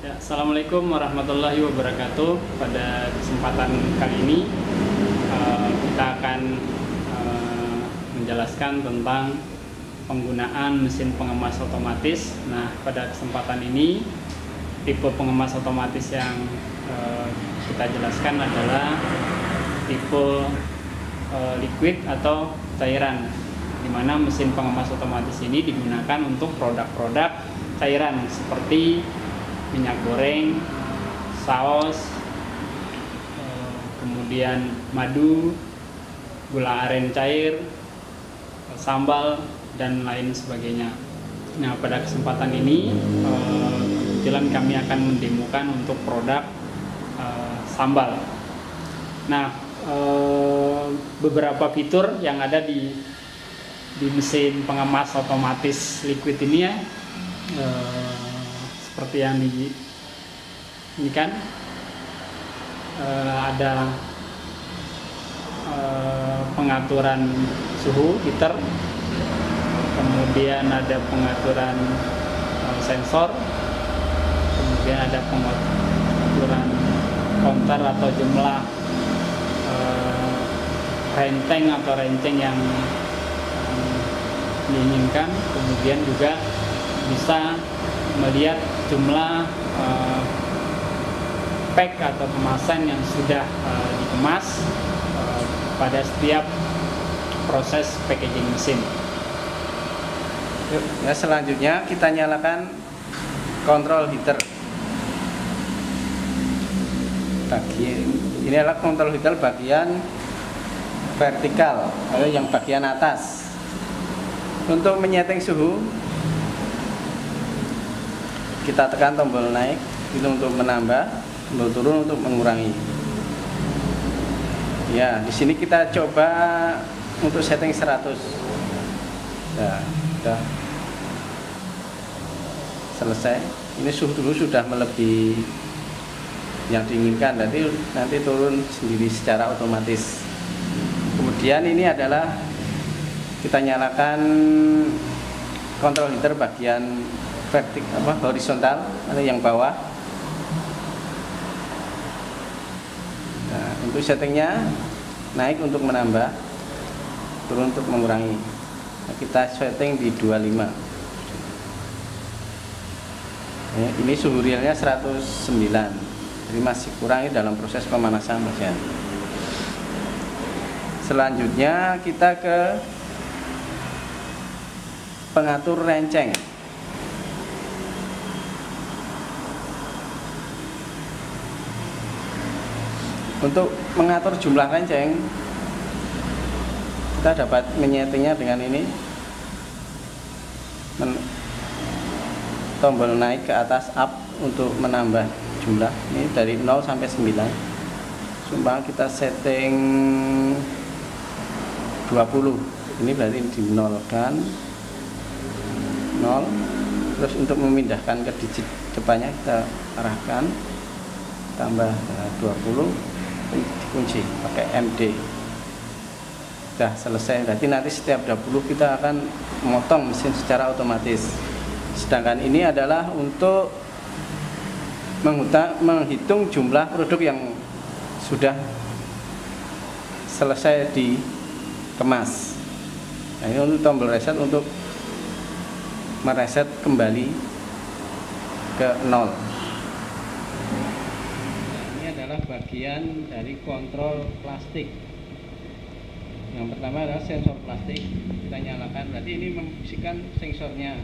Ya, Assalamualaikum warahmatullahi wabarakatuh. Pada kesempatan kali ini kita akan menjelaskan tentang penggunaan mesin pengemas otomatis. Nah, pada kesempatan ini tipe pengemas otomatis yang kita jelaskan adalah tipe liquid atau cairan, di mana mesin pengemas otomatis ini digunakan untuk produk-produk cairan seperti minyak goreng, saus, kemudian madu, gula aren cair, sambal, dan lain sebagainya. Nah, pada kesempatan ini kebetulan kami akan mendemokan untuk produk sambal. Nah, beberapa fitur yang ada di mesin pengemas otomatis liquid ini ya, seperti yang ini kan ada pengaturan suhu heater, kemudian ada pengaturan sensor, kemudian ada pengaturan counter atau jumlah renteng atau renceng yang diinginkan, kemudian juga bisa melihat jumlah pack atau kemasan yang sudah dikemas pada setiap proses packaging mesin. Yuk, ya, selanjutnya kita nyalakan kontrol heater. Ini adalah kontrol heater bagian vertikal, atau yang bagian atas. Untuk menyeting suhu, kita tekan tombol naik itu untuk menambah, tombol turun untuk mengurangi. Ya, di sini kita coba untuk setting 100. Ya, sudah selesai. Ini suhu dulu sudah melebihi yang diinginkan, nanti turun sendiri secara otomatis. Kemudian ini adalah kita nyalakan kontrol heater bagian horizontal atau yang bawah. Nah, untuk settingnya naik untuk menambah, turun untuk mengurangi. Nah, kita setting di 25. Ya, ini suhu realnya 109, jadi masih kurang dalam proses pemanasan mesin. Selanjutnya kita ke pengatur renceng. Untuk mengatur jumlah renceng, kita dapat menyetingnya dengan ini, tombol naik ke atas up untuk menambah jumlah. Ini dari 0 sampai 9. Sumpah kita setting 20. Ini berarti dinolkan 0. Terus untuk memindahkan ke digit depannya kita arahkan tambah 20, dikunci pakai MD. Sudah selesai. Nanti setiap 20 kita akan memotong mesin secara otomatis. Sedangkan ini adalah untuk menghitung jumlah produk yang sudah selesai dikemas. Nah, ini untuk tombol reset untuk mereset kembali ke 0. Bagian dari kontrol plastik. Yang pertama adalah sensor plastik, kita nyalakan. Berarti ini memfungsikan sensornya,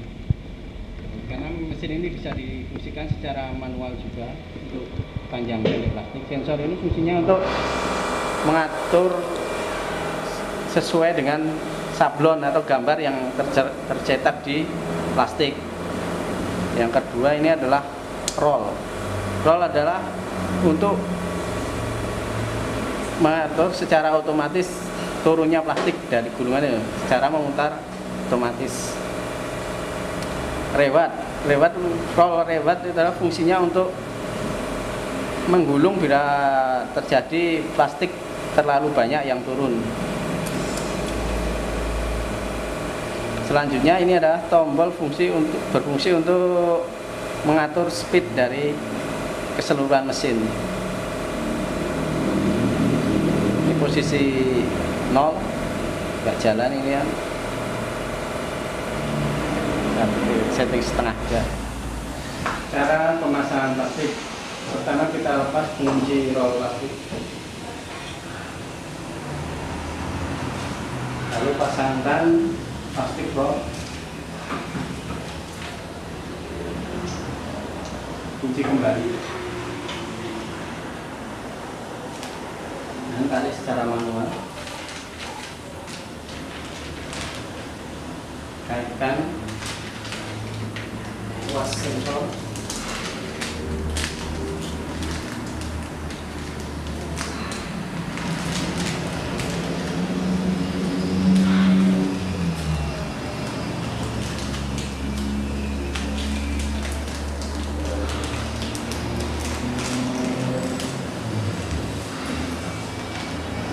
karena mesin ini bisa difungsikan secara manual juga untuk panjang pendek plastik. Sensor ini fungsinya untuk mengatur sesuai dengan sablon atau gambar yang tercetak di plastik. Yang kedua ini adalah roll. Roll adalah untuk mengatur secara otomatis turunnya plastik dari gulungannya secara memutar otomatis. Roll reward itu adalah fungsinya untuk menggulung bila terjadi plastik terlalu banyak yang turun. Selanjutnya ini adalah tombol berfungsi untuk mengatur speed dari keseluruhan mesin. Ini posisi 0, nggak jalan ini ya. Setting setengah aja. Cara pemasangan plastik, pertama kita lepas kunci roll plastik, lalu pasangkan plastik roll, kunci kembali, dan tarik secara manual. Kaitkan was sensor,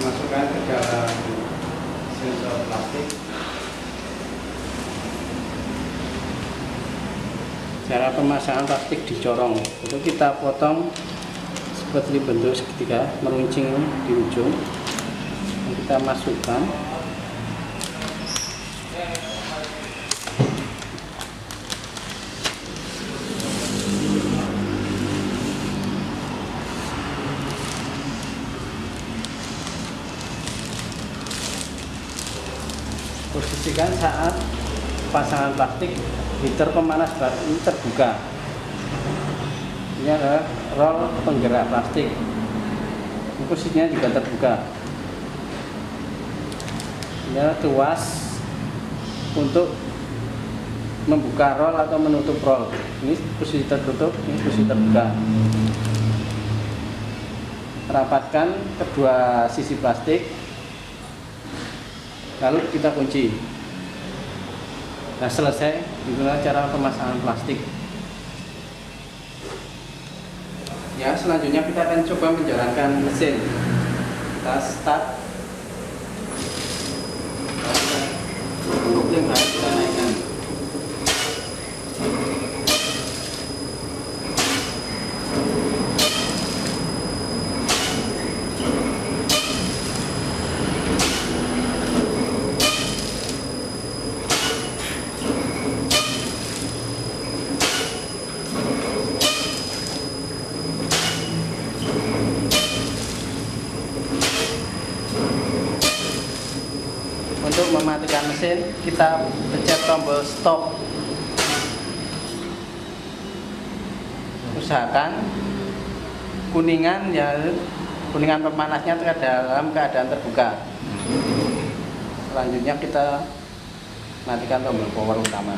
masukkan ke dalam sensor plastik. Cara pemasangan plastik dicorong itu kita potong seperti bentuk segitiga, meruncing di ujung, kita masukkan. Posisikan saat pasangan plastik, heater pemanas baru ini terbuka. Ini adalah roll penggerak plastik. Ini posisinya juga terbuka. Ini adalah tuas untuk membuka roll atau menutup roll. Ini posisi tertutup, ini posisi terbuka. Rapatkan kedua sisi plastik, lalu kita kunci. Nah, selesai. Itulah cara pemasangan plastik. Ya, selanjutnya kita akan coba menjalankan mesin. Kita start. Untuk yang harus kita naikkan. Untuk mematikan mesin, kita pencet tombol stop. Usahakan kuningan pemanasnya dalam keadaan terbuka. Selanjutnya kita matikan tombol power utama.